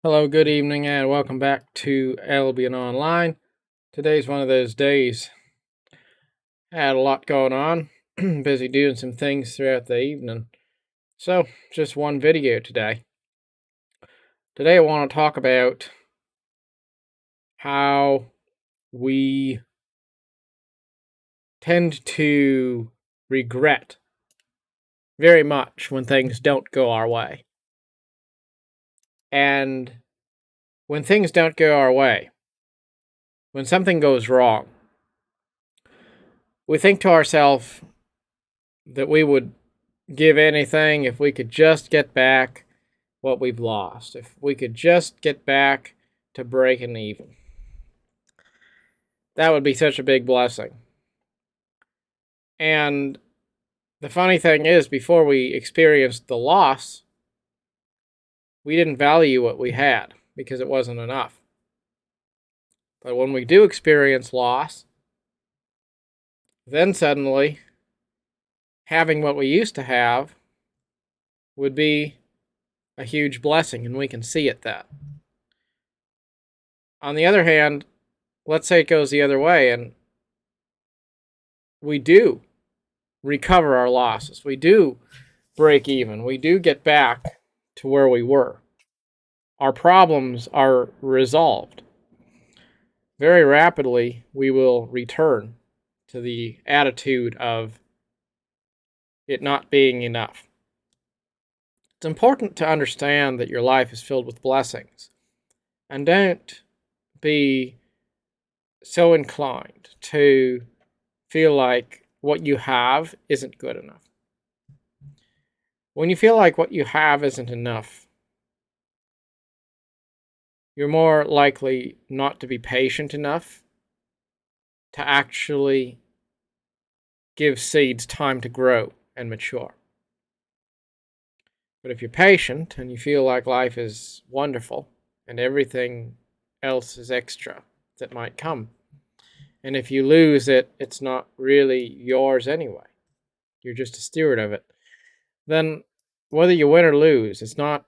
Hello, good evening, and welcome back to Albion Online. Today's one of those days. Had a lot going on, busy doing some things throughout the evening. So, just one video today. Today, I want to talk about how we tend to regret very much when things don't go our way. And when things don't go our way, when something goes wrong, we think to ourselves that we would give anything if we could just get back what we've lost, if we could just get back to breaking even. That would be such a big blessing. And the funny thing is, before we experienced the loss, we didn't value what we had because it wasn't enough. But when we do experience loss, then suddenly having what we used to have would be a huge blessing, and we can see it then. On the other hand, let's say it goes the other way and we do recover our losses. We do break even. We do get back to where we were. Our problems are resolved. Very rapidly, we will return to the attitude of it not being enough. It's important to understand that your life is filled with blessings. And don't be so inclined to feel like what you have isn't good enough. When you feel like what you have isn't enough, you're more likely not to be patient enough to actually give seeds time to grow and mature. But if you're patient and you feel like life is wonderful and everything else is extra that might come, and if you lose it, it's not really yours anyway. You're just a steward of it. Then whether you win or lose, it's not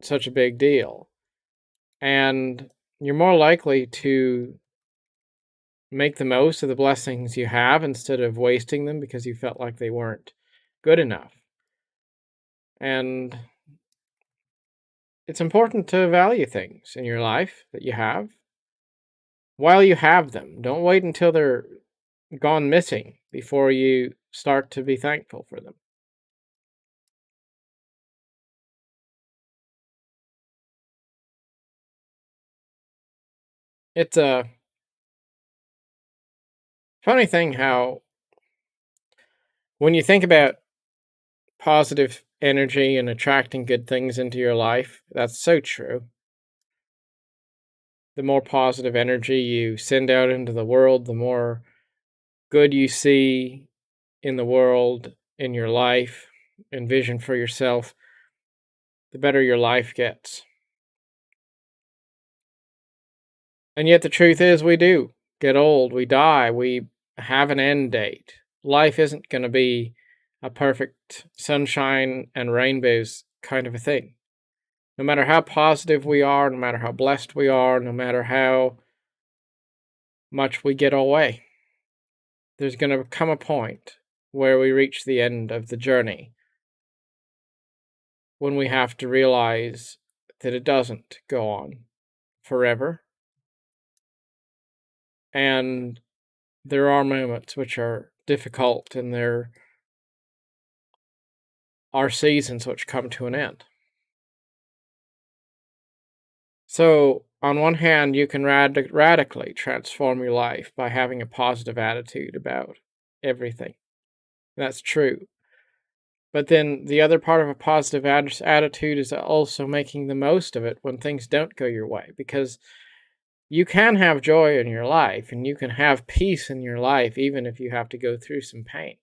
such a big deal. And you're more likely to make the most of the blessings you have instead of wasting them because you felt like they weren't good enough. And it's important to value things in your life that you have while you have them. Don't wait until they're gone missing before you start to be thankful for them. It's a funny thing how, when you think about positive energy and attracting good things into your life, that's so true. The more positive energy you send out into the world, the more good you see in the world, in your life, and vision for yourself, the better your life gets. And yet the truth is, we do get old, we die, we have an end date. Life isn't going to be a perfect sunshine and rainbows kind of a thing. No matter how positive we are, no matter how blessed we are, no matter how much we get our way, there's going to come a point where we reach the end of the journey when we have to realize that it doesn't go on forever. And there are moments which are difficult, and there are seasons which come to an end. So, on one hand, you can radically transform your life by having a positive attitude about everything. That's true. But then the other part of a positive attitude is also making the most of it when things don't go your way, because you can have joy in your life and you can have peace in your life even if you have to go through some pain.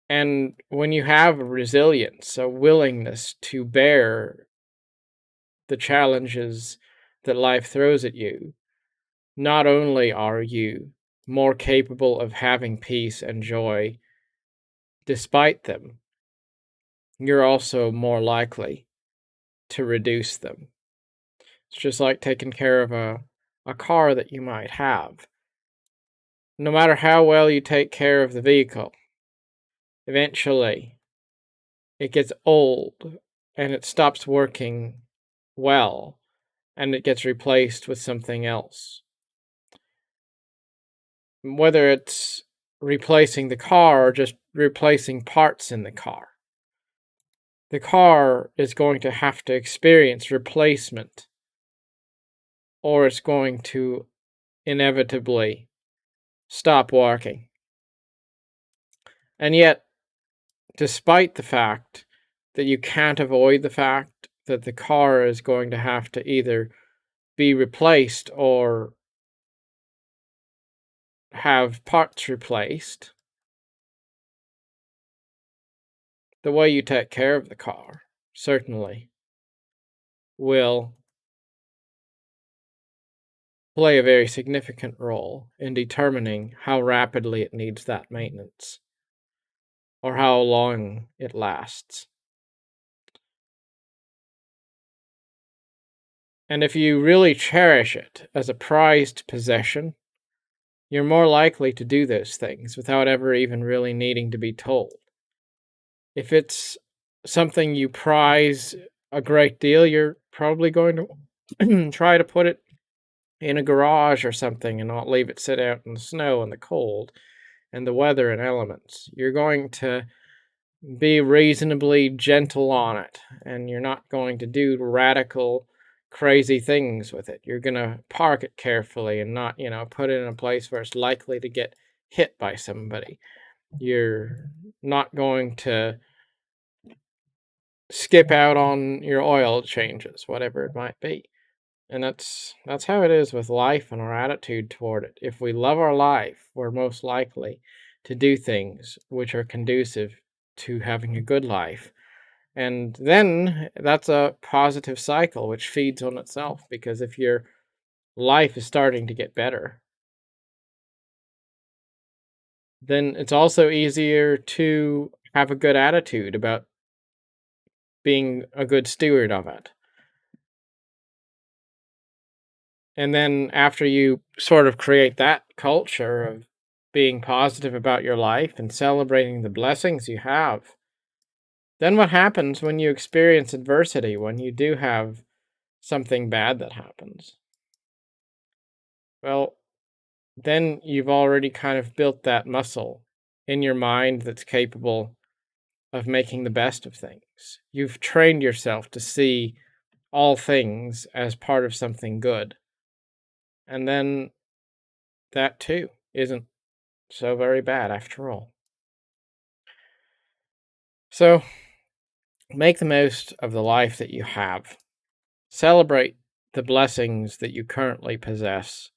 And when you have a resilience, a willingness to bear the challenges that life throws at you, not only are you more capable of having peace and joy despite them, you're also more likely to reduce them. It's just like taking care of a car that you might have. No matter how well you take care of the vehicle, eventually it gets old and it stops working well and it gets replaced with something else. Whether it's replacing the car or just replacing parts in the car is going to have to experience replacement or it's going to inevitably stop working. And yet, despite the fact that you can't avoid the fact that the car is going to have to either be replaced or have parts replaced, the way you take care of the car certainly will play a very significant role in determining how rapidly it needs that maintenance or how long it lasts. And if you really cherish it as a prized possession, you're more likely to do those things without ever even really needing to be told. If it's something you prize a great deal, you're probably going to try to put it in a garage or something and not leave it sit out in the snow and the cold and the weather and elements. You're going to be reasonably gentle on it, and you're not going to do radical, crazy things with it. You're going to park it carefully and not, put it in a place where it's likely to get hit by somebody. You're not going to skip out on your oil changes, whatever it might be. And that's how it is with life and our attitude toward it. If we love our life, we're most likely to do things which are conducive to having a good life. And then that's a positive cycle which feeds on itself, because if your life is starting to get better, then it's also easier to have a good attitude about being a good steward of it. And then after you sort of create that culture of being positive about your life and celebrating the blessings you have, then what happens when you experience adversity, when you do have something bad that happens? Well, then you've already kind of built that muscle in your mind that's capable of making the best of things. You've trained yourself to see all things as part of something good. And then that too isn't so very bad after all. So make the most of the life that you have. Celebrate the blessings that you currently possess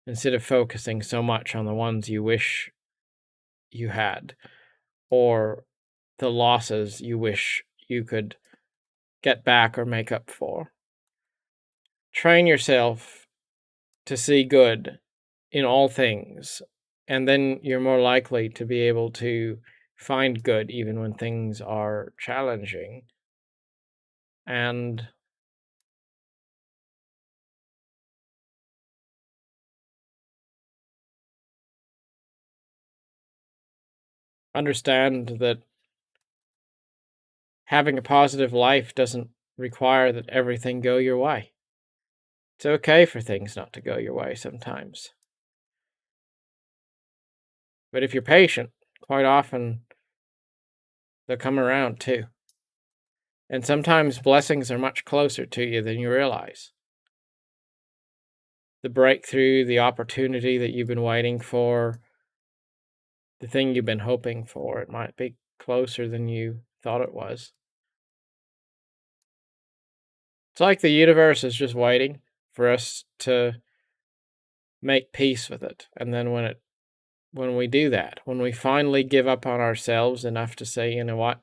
instead of focusing so much on the ones you wish you had or the losses you wish you could get back or make up for. Train yourself to see good in all things, and then you're more likely to be able to find good even when things are challenging. And understand that having a positive life doesn't require that everything go your way. It's okay for things not to go your way sometimes. But if you're patient, quite often they'll come around too. And sometimes blessings are much closer to you than you realize. The breakthrough, the opportunity that you've been waiting for, the thing you've been hoping for, it might be closer than you thought it was. It's like the universe is just waiting for us to make peace with it. And then when we do that, when we finally give up on ourselves enough to say, you know what,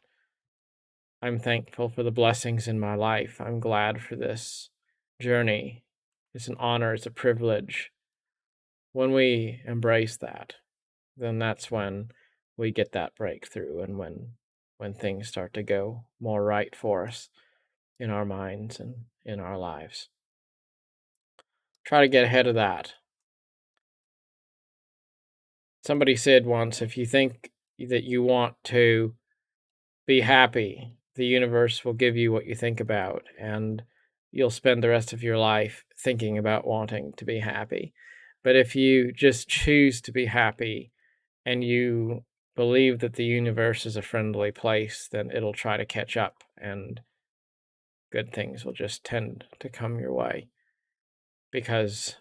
I'm thankful for the blessings in my life. I'm glad for this journey. It's an honor, it's a privilege. When we embrace that, then that's when we get that breakthrough and when things start to go more right for us. in our minds and in our lives. Try to get ahead of that. Somebody said once, if you think that you want to be happy, the universe will give you what you think about, and you'll spend the rest of your life thinking about wanting to be happy. But if you just choose to be happy and you believe that the universe is a friendly place, then it'll try to catch up and good things will just tend to come your way because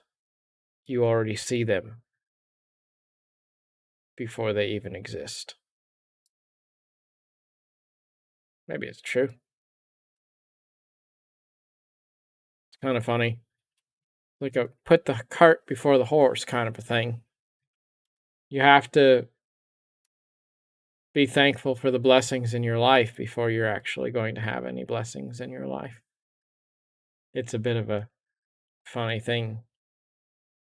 you already see them before they even exist. Maybe it's true. It's kind of funny. Like a put the cart before the horse kind of a thing. You have to be thankful for the blessings in your life before you're actually going to have any blessings in your life. It's a bit of a funny thing,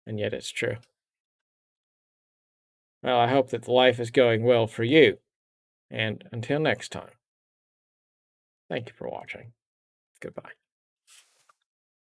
and yet it's true. Well, I hope that the life is going well for you. And until next time, thank you for watching. Goodbye.